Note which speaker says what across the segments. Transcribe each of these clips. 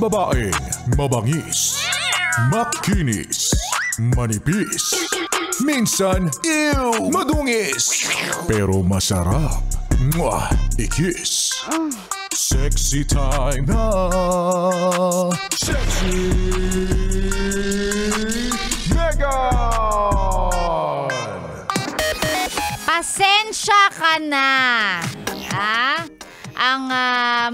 Speaker 1: babaeng mabangis, makinis, manipis, minsan, madungis, pero masarap. Mwah! I-kiss. Sexy time na. Sexy Megan!
Speaker 2: Pasensya ka na. Ang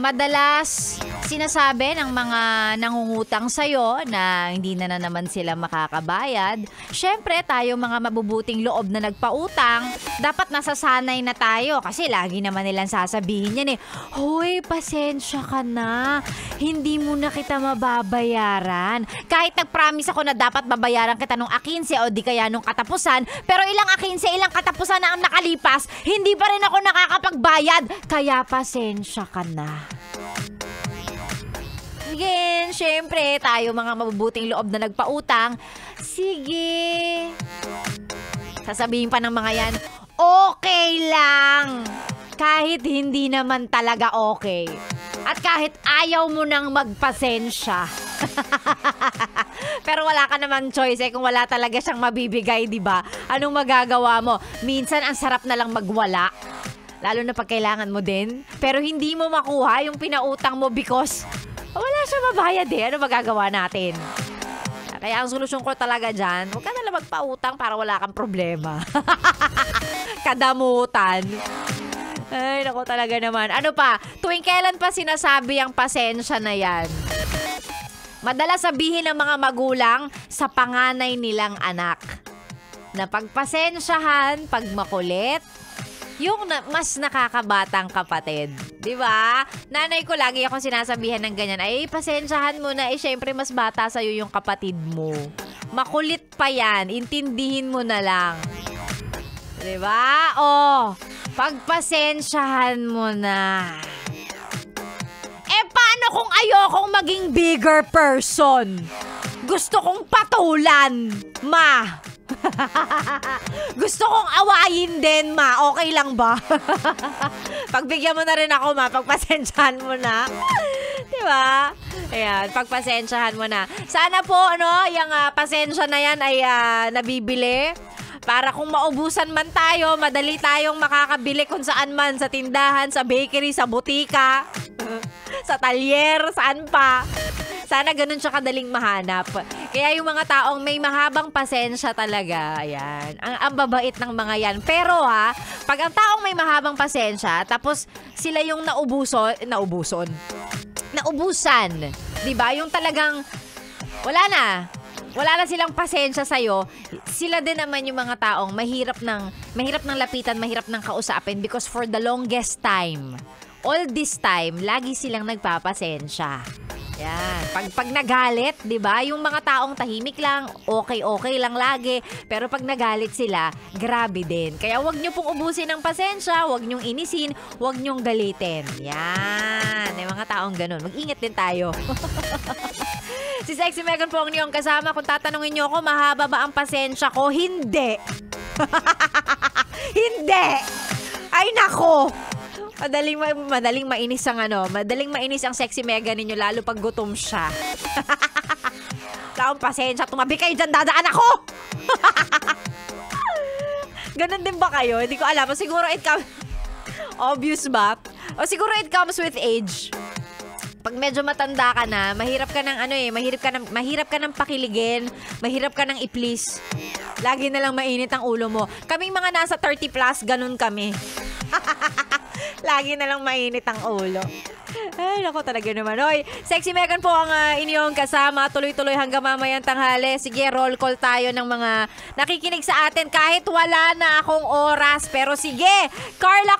Speaker 2: madalas sinasabi ng mga nangungutang sa'yo na hindi na naman sila makakabayad. Siyempre, tayo mga mabubuting loob na nagpautang, dapat nasasanay na tayo kasi lagi naman nilang sasabihin yan Hoy, pasensya ka na. Hindi mo na kita mababayaran. Kahit nag-promise ako na dapat babayaran kita nung 15 o di kaya nung katapusan, pero ilang 15, ilang katapusan na ang nakalipas, hindi pa rin ako nakakapagbayad. Kaya pasensya ka na. Again, syempre, tayo mga mabubuting loob na nagpautang, sige. Sasabihin pa ng mga yan, okay lang. Kahit hindi naman talaga okay. At kahit ayaw mo nang magpasensya. Pero wala ka naman choice kung wala talaga siyang mabibigay, di ba? Anong magagawa mo? Minsan, ang sarap na lang magwala. Lalo na pag kailangan mo din. Pero hindi mo makuha yung pinautang mo because wala siya mabayad Ano magagawa natin? Kaya ang solusyon ko talaga dyan, huwag ka na lang magpautang para wala kang problema. Kadamutan. Ay, naku talaga naman. Ano pa? Tuwing kailan pa sinasabi ang pasensya na yan? Madalas sabihin ng mga magulang sa panganay nilang anak na pagpasensyahan, pag makulit, yung mas nakakabatang kapatid. Di ba? Nanay ko lagi akong sinasabihan ng ganyan, ay pasensyahan mo na, syempre mas bata sa'yo yung kapatid mo. Makulit pa yan, intindihin mo na lang. Di ba? Pagpasensyahan mo na. Paano kung ayokong maging bigger person? Gusto kong patulan, ma. Gusto kong awayin din, ma. Okay lang ba? Pagbigyan mo na rin ako, ma. Pagpasensyahan mo na. Diba? Ayan, pagpasensyahan mo na. Sana po, yung pasensya na yan ay nabibili. Para kung maubusan man tayo, madali tayong makakabili kung saan man. Sa tindahan, sa bakery, sa butika, sa talyer, saan pa. Sana ganun siya kadaling mahanap. Kaya yung mga taong may mahabang pasensya talaga, ayan. Ang babait ng mga yan. Pero pag ang taong may mahabang pasensya, tapos sila yung naubusan. 'Di ba? Yung talagang wala na silang pasensya sa'yo. Sila din naman yung mga taong mahirap ng lapitan, mahirap ng kausapin because for the longest time, all this time, lagi silang nagpapasensya. Yan. Pag nagalit, 'di ba? Yung mga taong tahimik lang, okay lang lagi. Pero pag nagalit sila, grabe din. Kaya wag niyo pong ubusin ng pasensya, wag niyong inisin, wag niyong galitin. Yan. Yung mga taong ganun. Mag-ingat din tayo. Si Sexy Megan po ang niyong kasama. Kung tatanungin niyo ako, mahaba ba ang pasensya ko? Hindi. Hindi. Ay nako. Madaling mainis ang Sexy Megan ninyo lalo pag gutom siya. Taong pasensya, tumabi kayo dyan, dadaan ako! Ganon din ba kayo? Hindi ko alam. Siguro it comes... Obvious ba? O siguro it comes with age. Pag medyo matanda ka na, mahirap ka ng pakiligin, mahirap ka ng i-please. Lagi na lang mainit ang ulo mo. Kaming mga nasa 30 plus, ganun kami. Lagi na lang mainit ang ulo. Ay, naku talaga naman. Oy, Sexy Megan po ang inyong kasama. Tuloy-tuloy hanggang mamayang tanghali. Sige, roll call tayo ng mga nakikinig sa atin kahit wala na akong oras. Pero sige, Carla.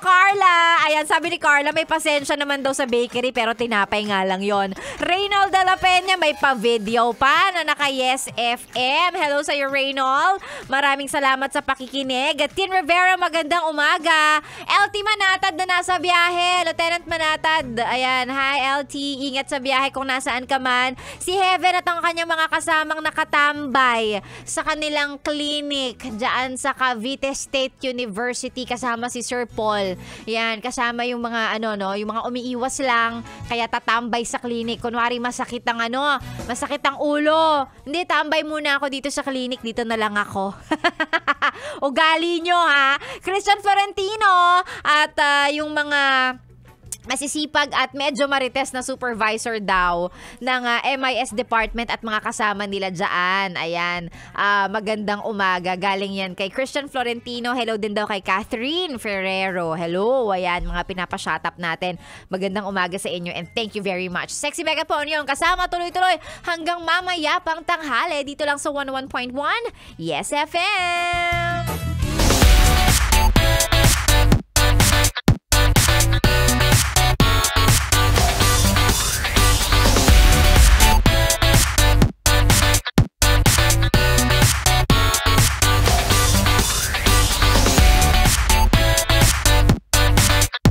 Speaker 2: Ayan, sabi ni Carla, may pasensya naman daw sa bakery pero tinapay nga lang yon. Reynold de la Peña, may pa-video pa na naka-Yes FM. Hello sa'yo, Reynold. Maraming salamat sa pakikinig. At Tin Rivera, magandang umaga. LT Manatad na nasa sa biyahe, Lieutenant Manatad. Ayan, hi LT, ingat sa biyahe kung nasaan ka man. Si Heaven at ang kanyang mga kasamang nakatambay sa kanilang clinic dyan sa Cavite State University kasama si Sir Paul. Yan, kasama yung mga yung mga umiiwas lang kaya tatambay sa clinic. Kunwari masakit ang ulo. Hindi, tambay muna ako dito sa clinic, dito na lang ako. Ugali nyo ha. Christian Florentino at yung mga masisipag at medyo marites na supervisor daw ng MIS department at mga kasama nila dyan. Ayan, magandang umaga. Galing yan kay Christian Florentino. Hello din daw kay Catherine Ferrero. Hello, ayan, mga pinapa-shoutout natin. Magandang umaga sa inyo and thank you very much. Sexy Mega po yung kasama tuloy-tuloy hanggang mamaya pang tanghali dito lang sa 101.1 Yes FM.